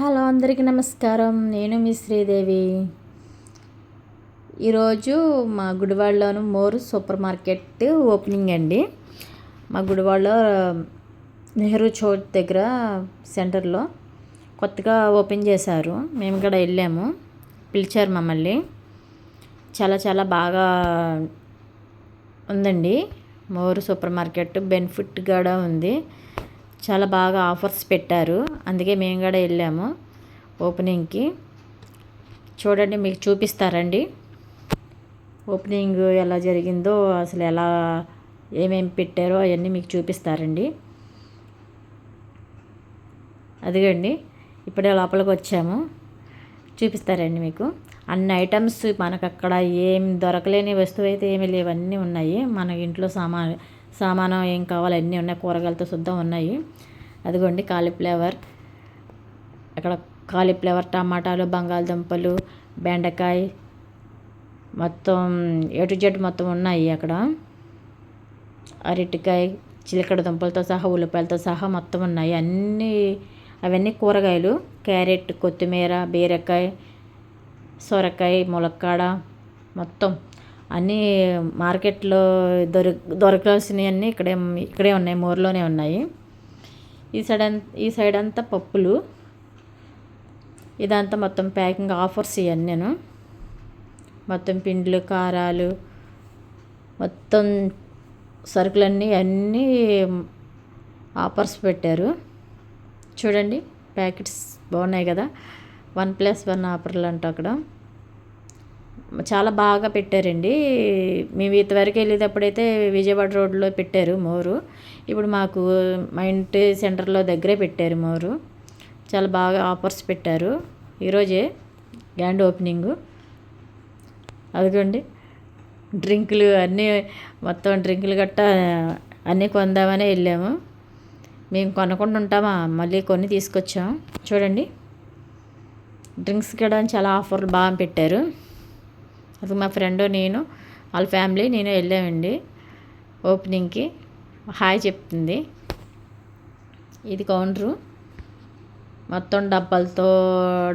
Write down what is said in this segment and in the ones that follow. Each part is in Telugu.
హలో అందరికీ నమస్కారం. నేను మీ శ్రీదేవి. ఈరోజు మా గుడివాడలోను మోర్ సూపర్ మార్కెట్ ఓపెనింగ్ అండి. మా గుడివాడలో నెహ్రూ చౌక్ దగ్గర సెంటర్లో కొత్తగా ఓపెన్ చేశారు. మేము కూడా వెళ్ళాము, పిలిచారు మమ్మల్ని. చాలా చాలా బాగా ఉందండి మోర్ సూపర్ మార్కెట్. బెనిఫిట్ కూడా ఉంది, చాలా బాగా ఆఫర్స్ పెట్టారు. అందుకే మేము కూడా వెళ్ళాము ఓపెనింగ్కి. చూడండి, మీకు చూపిస్తారండి ఓపెనింగ్ ఎలా జరిగిందో, అసలు ఎలా ఏమేమి పెట్టారో అవన్నీ మీకు చూపిస్తారండి. అదిగండి, ఇప్పుడే లోపలికి వచ్చాము, చూపిస్తారండి మీకు. అన్ని ఐటమ్స్ మనకు అక్కడ ఏం దొరకలేని వస్తువు అయితే ఏమీ లేవు, అన్నీ ఉన్నాయి. మన ఇంట్లో సామాను ఏం కావాలి అన్నీ ఉన్నాయి, కూరగాయలతో శుద్ధం ఉన్నాయి. అదిగోండి కాలీఫ్లవర్, అక్కడ కాలీఫ్లవర్, టమాటాలు, బంగాళదుంపలు, బెండకాయ, మొత్తం ఏ టు జెడ్ మొత్తం ఉన్నాయి అక్కడ. అరటికాయ, చిలకడ దుంపలతో సహా, ఉల్లిపాయలతో సహా మొత్తం ఉన్నాయి అన్నీ. అవన్నీ కూరగాయలు. క్యారెట్, కొత్తిమీర, బీరకాయ, సొరకాయ, ములక్కాడ, మొత్తం అన్నీ మార్కెట్లో దొరకాల్సినవన్నీ ఇక్కడే ఉన్నాయి, మోర్లోనే ఉన్నాయి. ఈ సైడ్ అంతా పప్పులు, ఇదంతా మొత్తం ప్యాకింగ్ ఆఫర్స్ ఇవన్నీను. మొత్తం పిండిలు, కారాలు, మొత్తం సరుకులన్నీ ఆఫర్స్ పెట్టారు. చూడండి, ప్యాకెట్స్ బాగున్నాయి కదా. 1+1 ఆఫర్లు అంట అక్కడ. చాలా బాగా పెట్టారండి. మేము ఇంతవరకు వెళ్ళేటప్పుడైతే విజయవాడ రోడ్లో పెట్టారు మోరు. ఇప్పుడు మాకు మా ఇంటి సెంటర్లో దగ్గరే పెట్టారు మోరు. చాలా బాగా ఆఫర్స్ పెట్టారు. ఈరోజే గ్రాండ్ ఓపెనింగు. అదిగోండి, డ్రింకులు అన్నీ, మొత్తం డ్రింకులు గట్ట అన్నీ కొందామని వెళ్ళాము. మేము కొనకుండా ఉంటామా, మళ్ళీ కొన్ని తీసుకొచ్చాం. చూడండి, డ్రింక్స్ కూడా చాలా ఆఫర్లు బాగా పెట్టారు. అది మా ఫ్రెండ్, నేను, వాళ్ళ ఫ్యామిలీ, నేను వెళ్ళామండి ఓపెనింగ్కి. హాయ్ చెప్తుంది. ఇది కౌంటరు. మొత్తం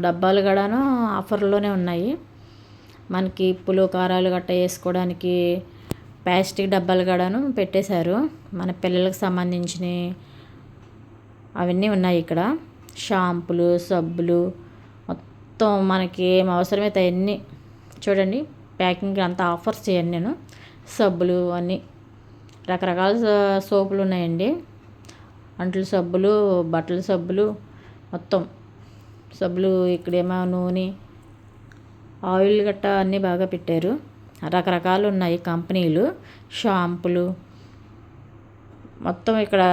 డబ్బాలు కూడాను ఆఫర్లోనే ఉన్నాయి. మనకి ఉప్పులు, కారాలు గట్ట వేసుకోవడానికి ప్లాస్టిక్ డబ్బాలు కూడాను పెట్టేశారు. మన పిల్లలకు సంబంధించినవి అవన్నీ ఉన్నాయి ఇక్కడ. షాంపులు, సబ్బులు, మొత్తం మనకి ఏం అవసరమైతే అవన్నీ. చూడండి, ప్యాకింగ్ అంతా ఆఫర్స్ చేయండి. నేను సబ్బులు అన్నీ రకరకాల సోపులు ఉన్నాయండి. అంట్ల సబ్బులు, బట్టల సబ్బులు, మొత్తం సబ్బులు. ఇక్కడేమో నూనె, ఆయిల్ గట్ట అన్నీ బాగా పెట్టారు. రకరకాలు ఉన్నాయి కంపెనీలు. షాంపులు, మొత్తం ఇక్కడ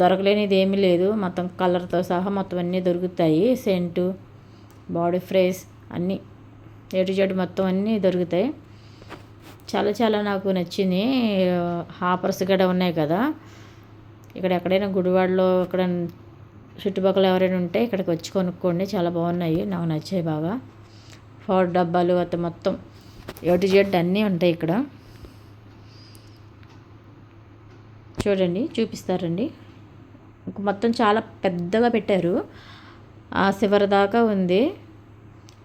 దొరకలేనిది ఏమీ లేదు. మొత్తం కలర్తో సహా మొత్తం అన్నీ దొరుకుతాయి. సెంటు, బాడీ ఫ్రేష్ అన్నీ ఏ టు జెడ్ మొత్తం అన్నీ దొరుకుతాయి. చాలా చాలా నాకు నచ్చింది. ఆఫర్స్ కూడా ఉన్నాయి కదా. ఇక్కడ ఎక్కడైనా గుడివాడలో ఇక్కడ చుట్టుపక్కల ఎవరైనా ఉంటే ఇక్కడికి వచ్చి కొనుక్కోండి, చాలా బాగున్నాయి, నాకు నచ్చాయి బాగా. పౌడర్ డబ్బాలు అయితే మొత్తం ఏ టు జెడ్ అన్నీ ఉంటాయి ఇక్కడ. చూడండి, చూపిస్తారండి. మొత్తం చాలా పెద్దగా పెట్టారు, ఆ చివరి దాకా ఉంది.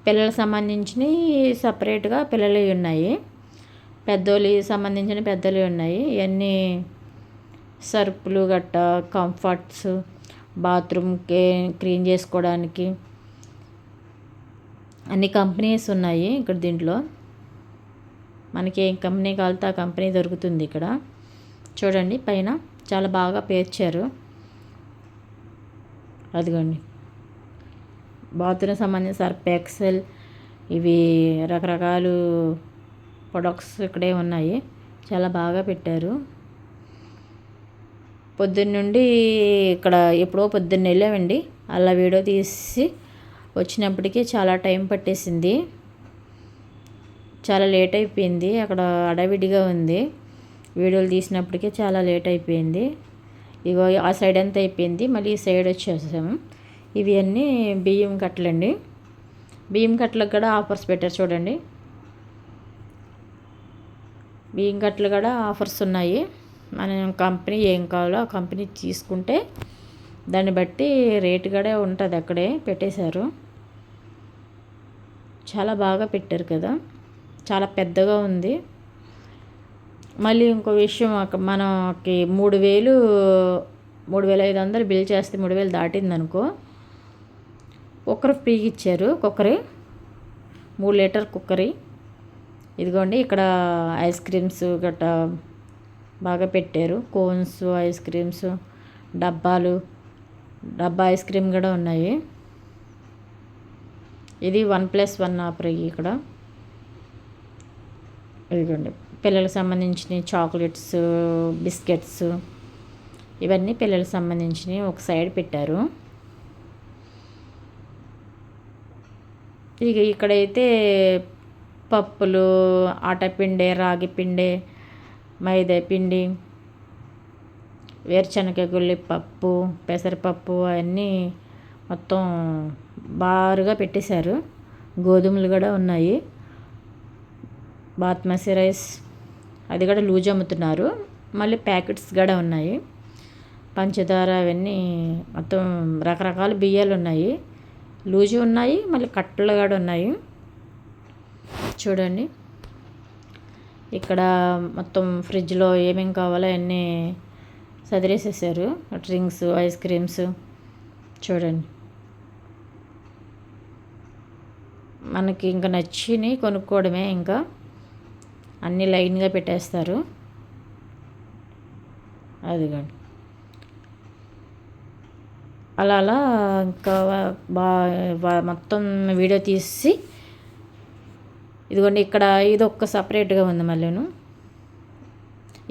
పిల్లలకు సంబంధించినవి సపరేట్గా పిల్లలవి ఉన్నాయి, పెద్దోళ్ళకి సంబంధించిన పెద్దవి ఉన్నాయి. ఇవన్నీ సర్పులు గట్ట, కంఫర్ట్స్, బాత్రూమ్కి క్లీన్ చేసుకోవడానికి అన్ని కంపెనీస్ ఉన్నాయి ఇక్కడ. దీంట్లో మనకి ఏ కంపెనీ కావాలితే ఆ కంపెనీ దొరుకుతుంది ఇక్కడ. చూడండి, పైన చాలా బాగా పేర్చారు. అదిగోండి, బాత్రూమ్ సంబంధించిన సర్ఫ్ ఎక్సెల్, ఇవి రకరకాలు ప్రొడక్ట్స్ ఇక్కడే ఉన్నాయి, చాలా బాగా పెట్టారు. పొద్దున్నుండి ఇక్కడ ఎప్పుడో పొద్దున్న వెళ్ళామండి. అలా వీడియో తీసి వచ్చినప్పటికీ చాలా టైం పట్టేసింది, చాలా లేట్ అయిపోయింది. అక్కడ అడవిడిగా ఉంది, వీడియోలు తీసినప్పటికీ చాలా లేట్ అయిపోయింది. ఇగో ఆ సైడ్ అంతా అయిపోయింది, మళ్ళీ ఈ సైడ్ వచ్చేసాము. ఇవి అన్నీ బియ్యం కట్టలండి. బియ్యం కట్టలకు కూడా ఆఫర్స్ పెట్టారు. చూడండి, బియ్యం కట్టలు కూడా ఆఫర్స్ ఉన్నాయి. మన కంపెనీ ఏం కావాలో ఆ కంపెనీ తీసుకుంటే దాన్ని బట్టి రేటు కూడా ఉంటుంది, అక్కడే పెట్టేశారు. చాలా బాగా పెట్టారు కదా, చాలా పెద్దగా ఉంది. మళ్ళీ ఇంకో విషయం, మనకి 3,500 బిల్ చేస్తే 3,000 దాటింది అనుకో, కుక్కర్ ఫ్రీగా ఇచ్చారు. 3 లీటర్ కుక్కరీ. ఇదిగోండి, ఇక్కడ ఐస్ క్రీమ్స్ గట్రా బాగా పెట్టారు. కోన్స్, ఐస్ క్రీమ్స్, డబ్బా ఐస్ క్రీమ్ కూడా ఉన్నాయి. ఇది 1+1 ఆఫర్ ఇక్కడ. ఇదిగోండి, పిల్లలకు సంబంధించిన చాక్లెట్స్, బిస్కెట్స్, ఇవన్నీ పిల్లలకు సంబంధించినవి ఒక సైడ్ పెట్టారు. ఇక ఇక్కడైతే పప్పులు, ఆటపిండి, రాగి పిండి, మైదా పిండి, వేరుశనగ పప్పు, పెసరపప్పు అవన్నీ మొత్తం బారుగా పెట్టేశారు. గోధుమలు కూడా ఉన్నాయి. బాస్మతి రైస్ అది కూడా లూజ్ అమ్ముతున్నారు. మళ్ళీ ప్యాకెట్స్ కూడా ఉన్నాయి. పంచదార అవన్నీ మొత్తం రకరకాల బియ్యాలు ఉన్నాయి. లూజు ఉన్నాయి, మళ్ళీ కట్టలు కూడా ఉన్నాయి. చూడండి, ఇక్కడ మొత్తం ఫ్రిడ్జ్లో ఏమేమి కావాలో అన్నీ సదిరేసేసారు. Drinks, ice creams. చూడండి, మనకి ఇంకా నచ్చినవి కొనుక్కోవడమే. ఇంకా అన్నీ లైన్గా పెట్టేస్తారు. అదిగోండి, అలా ఇంకా మొత్తం వీడియో తీసి, ఇదిగోండి ఇక్కడ ఇది ఒక్క సపరేట్గా ఉంది. మళ్ళీను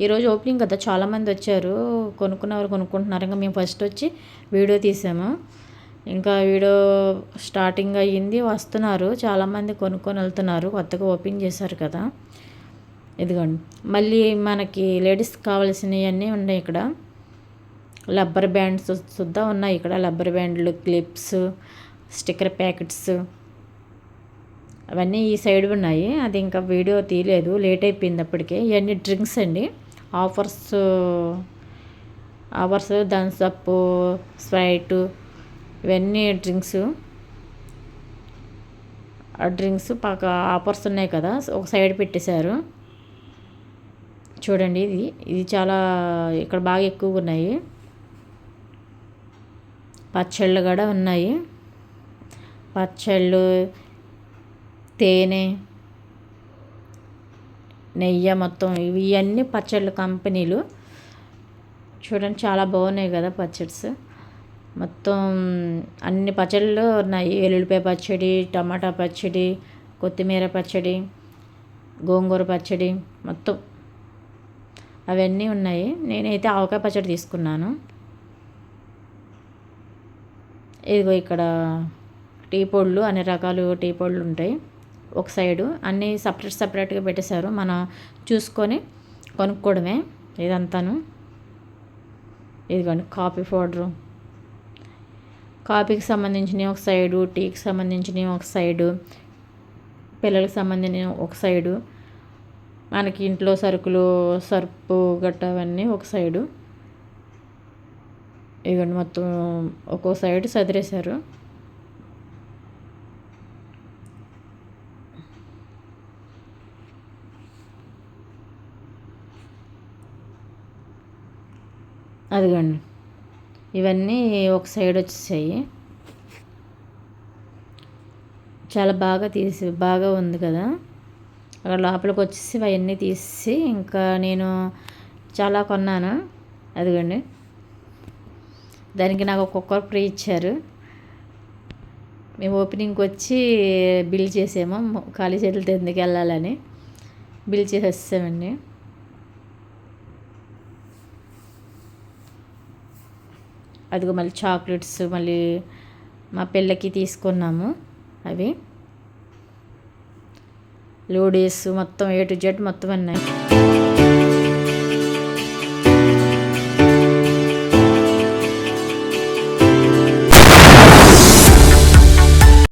ఈరోజు ఓపెనింగ్ కదా, చాలామంది వచ్చారు, కొనుక్కున్నవారు కొనుక్కుంటున్నారు. ఇంకా మేము ఫస్ట్ వచ్చి వీడియో తీసాము. ఇంకా వీడియో స్టార్టింగ్ అయ్యింది, వస్తున్నారు చాలామంది, కొనుక్కొని వెళ్తున్నారు. కొత్తగా ఓపెన్ చేశారు కదా. ఇదిగోండి, మళ్ళీ మనకి లేడీస్కి కావాల్సినవన్నీ ఉన్నాయి ఇక్కడ. రబ్బర్ బ్యాండ్స్ సుద్దా ఉన్నాయి ఇక్కడ. రబ్బర్ బ్యాండ్లు, క్లిప్స్, స్టిక్కర్ ప్యాకెట్స్ అవన్నీ ఈ సైడ్ ఉన్నాయి. అది ఇంకా వీడియో తీయలేదు, లేట్ అయిపోయింది అప్పటికే. ఇవన్నీ డ్రింక్స్ అండి. ఆఫర్స్, థమ్స్ అప్, స్ప్రైట్, ఇవన్నీ డ్రింక్స్. ఆ డ్రింక్స్ పక్క ఆఫర్స్ ఉన్నాయి కదా, ఒక సైడ్ పెట్టేశారు. చూడండి, ఇది చాలా ఇక్కడ బాగా ఎక్కువగా ఉన్నాయి. పచ్చళ్ళు కూడా ఉన్నాయి. పచ్చళ్ళు, తేనె, నెయ్యి, మొత్తం ఇవన్నీ పచ్చళ్ళు కంపెనీలు. చూడండి, చాలా బాగున్నాయి కదా పచ్చడ్స్. మొత్తం అన్ని పచ్చళ్ళు ఉన్నాయి. ఎల్లుల్లిపాయ పచ్చడి, టమాటా పచ్చడి, కొత్తిమీర పచ్చడి, గోంగూర పచ్చడి, మొత్తం అవన్నీ ఉన్నాయి. నేనైతే ఆవకాయ పచ్చడి తీసుకున్నాను. ఇదిగో ఇక్కడ టీ పొడులు, అన్ని రకాలు టీ పొడులు ఉంటాయి. ఒక సైడు అన్నీ సపరేట్గా పెట్టేశారు. మనం చూసుకొని కొనుక్కోవడమే ఇదంతాను. ఇదిగోండి, కాఫీ పౌడరు, కాఫీకి సంబంధించినవి ఒక సైడు, టీకి సంబంధించినవి ఒక సైడు, పిల్లలకు సంబంధించిన ఒక సైడు, మనకి ఇంట్లో సరుకులు, సర్పు గట్ట అవన్నీ ఒక సైడు. ఇదిగోండి, మొత్తం ఒక్కో సైడ్ సదిరేశారు. అదిగోండి, ఇవన్నీ ఒక సైడ్ వచ్చేసాయి. చాలా బాగా ఉంది కదా. అక్కడ లోపలికి వచ్చేసి అవన్నీ తీసి ఇంకా నేను చాలా కొన్నాను. అదిగోండి, దానికి నాకు ఒక కుక్కర్ ఫ్రీ ఇచ్చారు. మేము ఓపెనింగ్కి వచ్చి బిల్ చేసాము, ఖాళీ చేతులతో ఎందుకు వెళ్ళాలని బిల్ చేసేసామండి. అదిగో మళ్ళీ చాక్లెట్స్, మళ్ళీ మా పిల్లకి తీసుకున్నాము. అవి లోడీస్ మొత్తం A to Z మొత్తం ఉన్నాయి.